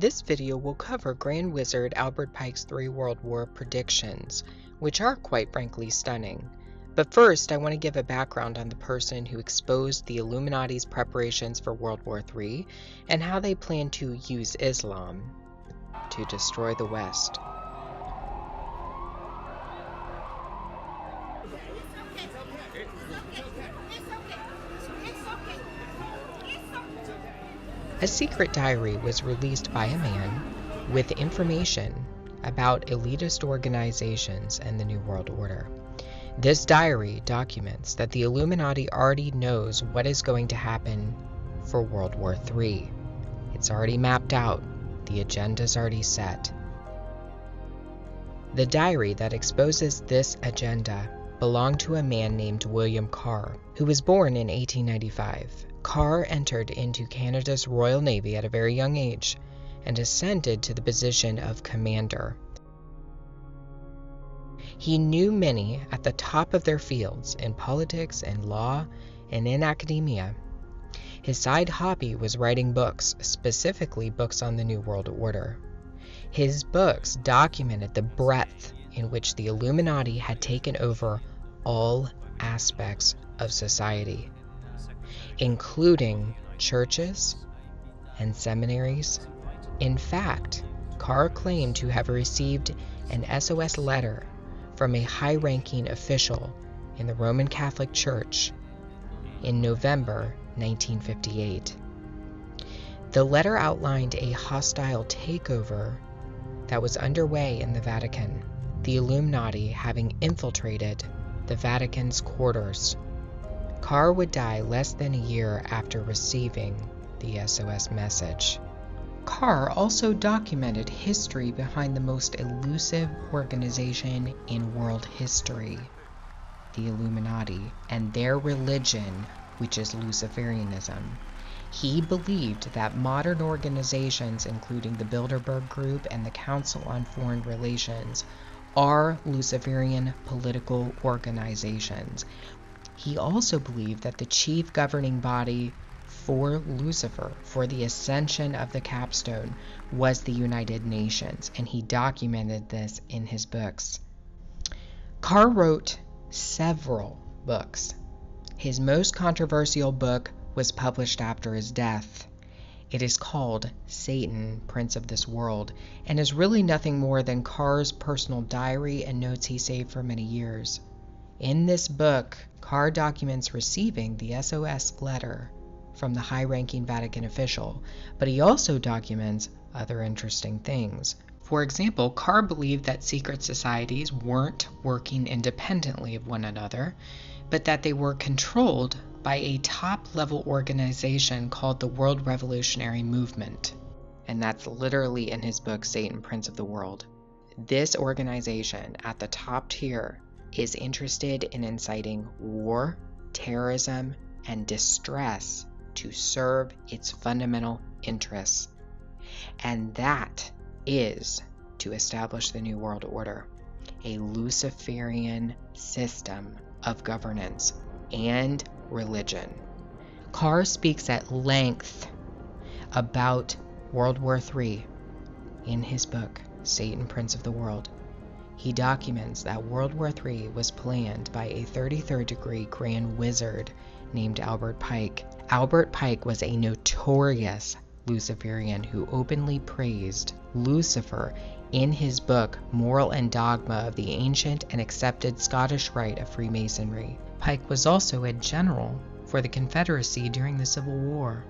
This video will cover Grand Wizard Albert Pike's 3 World War predictions, which are quite frankly stunning. But first, I want to give a background on the person who exposed the Illuminati's preparations for World War III and how they plan to use Islam to destroy the West. A secret diary was released by a man with information about elitist organizations and the New World Order. This diary documents that the Illuminati already knows what is going to happen for World War III. It's already mapped out. The agenda's already set. The diary that exposes this agenda belonged to a man named William Carr, who was born in 1895. Carr entered into Canada's Royal Navy at a very young age and ascended to the position of commander. He knew many at the top of their fields in politics and law and in academia. His side hobby was writing books, specifically books on the New World Order. His books documented the breadth in which the Illuminati had taken over all aspects of society, including churches and seminaries. In fact, Carr claimed to have received an SOS letter from a high-ranking official in the Roman Catholic Church in November 1958. The letter outlined a hostile takeover that was underway in the Vatican, the Illuminati having infiltrated the Vatican's quarters. Carr would die less than a year after receiving the SOS message. Carr also documented history behind the most elusive organization in world history, the Illuminati, and their religion, which is Luciferianism. He believed that modern organizations, including the Bilderberg Group and the Council on Foreign Relations, are Luciferian political organizations. He also believed that the chief governing body for Lucifer, for the ascension of the capstone, was the United Nations, and he documented this in his books. Carr wrote several books. His most controversial book was published after his death. It is called Satan, Prince of this World, and is really nothing more than Carr's personal diary and notes he saved for many years. In this book, Carr documents receiving the SOS letter from the high-ranking Vatican official, but he also documents other interesting things. For example, Carr believed that secret societies weren't working independently of one another, but that they were controlled by a top-level organization called the World Revolutionary Movement. And that's literally in his book, Satan, Prince of the World. This organization at the top tier is interested in inciting war, terrorism, and distress to serve its fundamental interests. And that is to establish the New World Order, a Luciferian system of governance and religion. Carr speaks at length about World War III in his book, Satan, Prince of the World. He documents that World War III was planned by a 33rd-degree Grand Wizard named Albert Pike. Albert Pike was a notorious Luciferian who openly praised Lucifer in his book, Moral and Dogma of the Ancient and Accepted Scottish Rite of Freemasonry. Pike was also a general for the Confederacy during the Civil War,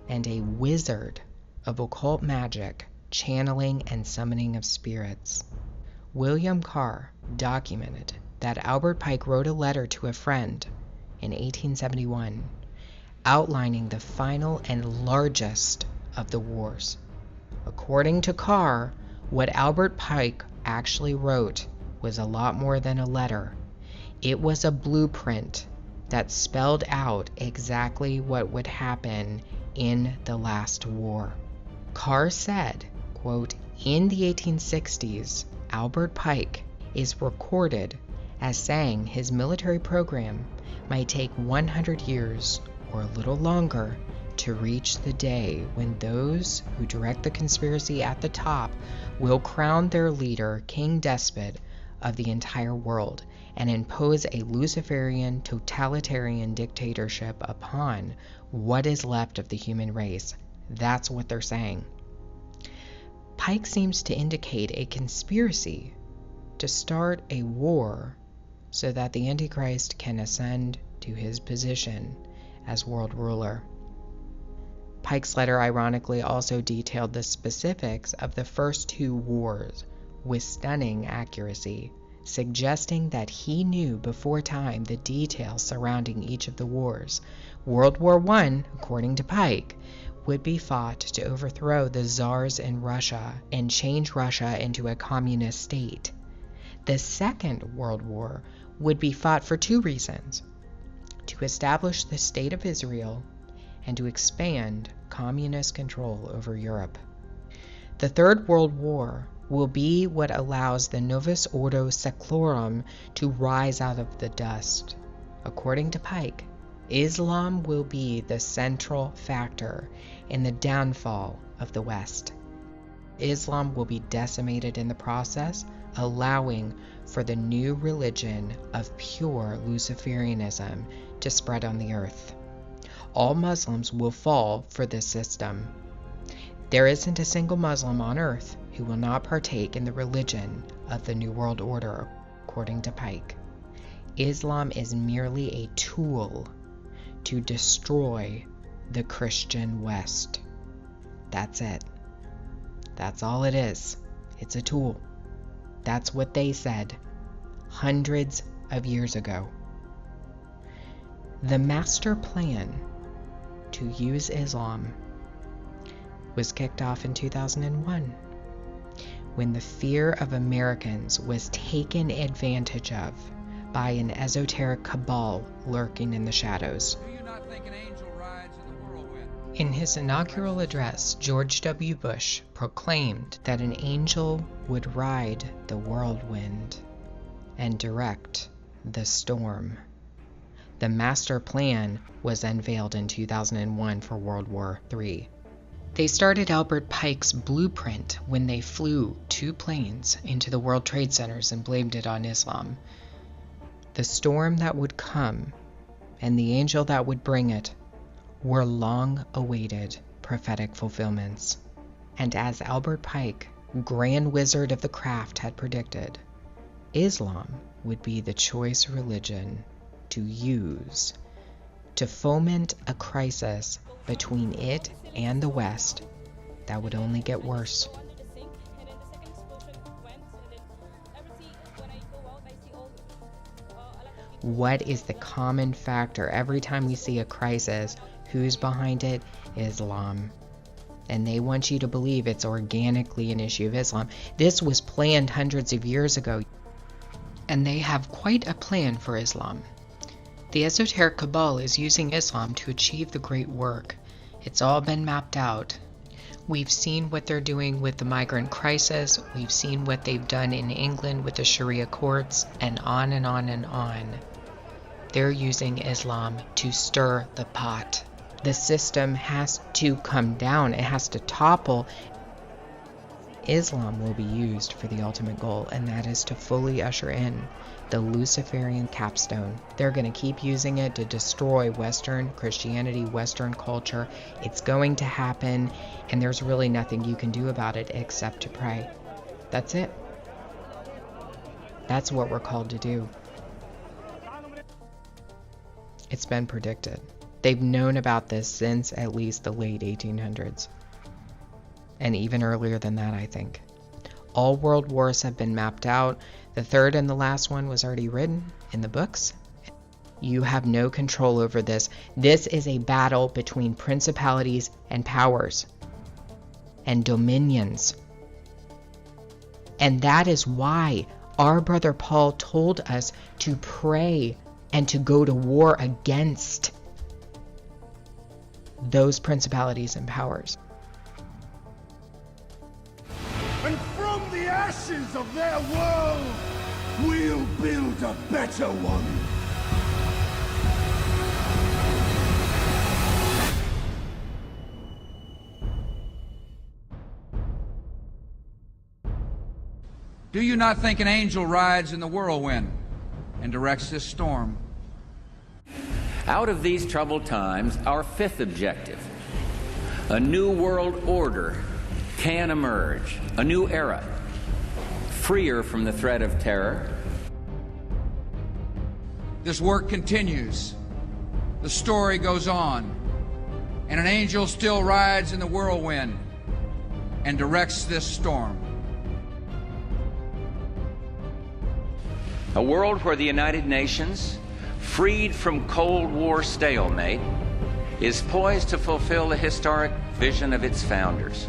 and a wizard of occult magic, channeling and summoning of spirits. William Carr documented that Albert Pike wrote a letter to a friend in 1871 outlining the final and largest of the wars. According to Carr, what Albert Pike actually wrote was a lot more than a letter. It was a blueprint that spelled out exactly what would happen in the last war. Carr said, quote, "In the 1860s, Albert Pike is recorded as saying his military program might take 100 years or a little longer to reach the day when those who direct the conspiracy at the top will crown their leader king despot of the entire world and impose a Luciferian totalitarian dictatorship upon what is left of the human race. That's what they're saying. Pike seems to indicate a conspiracy to start a war so that the Antichrist can ascend to his position as world ruler. Pike's letter ironically also detailed the specifics of the first two wars with stunning accuracy, suggesting that he knew before time the details surrounding each of the wars. World War I, according to Pike, would be fought to overthrow the czars in Russia and change Russia into a communist state. The Second World War would be fought for two reasons: to establish the State of Israel and to expand communist control over Europe. The Third World War will be what allows the Novus Ordo Seclorum to rise out of the dust. According to Pike, Islam will be the central factor in the downfall of the West. Islam will be decimated in the process, allowing for the new religion of pure Luciferianism to spread on the earth. All Muslims will fall for this system. There isn't a single Muslim on earth who will not partake in the religion of the New World Order, according to Pike. Islam is merely a tool to destroy the Christian West. That's it. That's all it is. It's a tool. That's what they said hundreds of years ago. The master plan to use Islam was kicked off in 2001 when the fear of Americans was taken advantage of by an esoteric cabal lurking in the shadows. Do you not think an angel rides in the whirlwind? In his inaugural address, George W. Bush proclaimed that an angel would ride the whirlwind and direct the storm. The master plan was unveiled in 2001 for World War III. They started Albert Pike's blueprint when they flew two planes into the World Trade Centers and blamed it on Islam. The storm that would come and the angel that would bring it were long-awaited prophetic fulfillments. And as Albert Pike, Grand Wizard of the craft, had predicted, Islam would be the choice religion to use to foment a crisis between it and the West that would only get worse. What is the common factor every time we see a crisis? Who's behind it? Islam. And they want you to believe it's organically an issue of Islam. This was planned hundreds of years ago, and they have quite a plan for Islam. The esoteric cabal is using Islam to achieve the great work. It's all been mapped out. We've seen what they're doing with the migrant crisis. We've seen what they've done in England with the Sharia courts, and on and on and on. They're using Islam to stir the pot. The system has to come down. It has to topple. Islam will be used for the ultimate goal, and that is to fully usher in the Luciferian capstone. They're going to keep using it to destroy Western Christianity, Western culture. It's going to happen, and there's really nothing you can do about it except to pray. That's it. That's what we're called to do. It's been predicted. They've known about this since at least the late 1800s. And even earlier than that, I think. All world wars have been mapped out. The third and the last one was already written in the books. You have no control over this. This is a battle between principalities and powers and dominions. And that is why our brother Paul told us to pray and to go to war against those principalities and powers. And from the ashes of their world, we'll build a better one. Do you not think an angel rides in the whirlwind and directs this storm? Out of these troubled times, our fifth objective, a new world order can emerge, a new era, freer from the threat of terror. This work continues. The story goes on. And an angel still rides in the whirlwind and directs this storm. A world where the United Nations, freed from Cold War stalemate, is poised to fulfill the historic vision of its founders.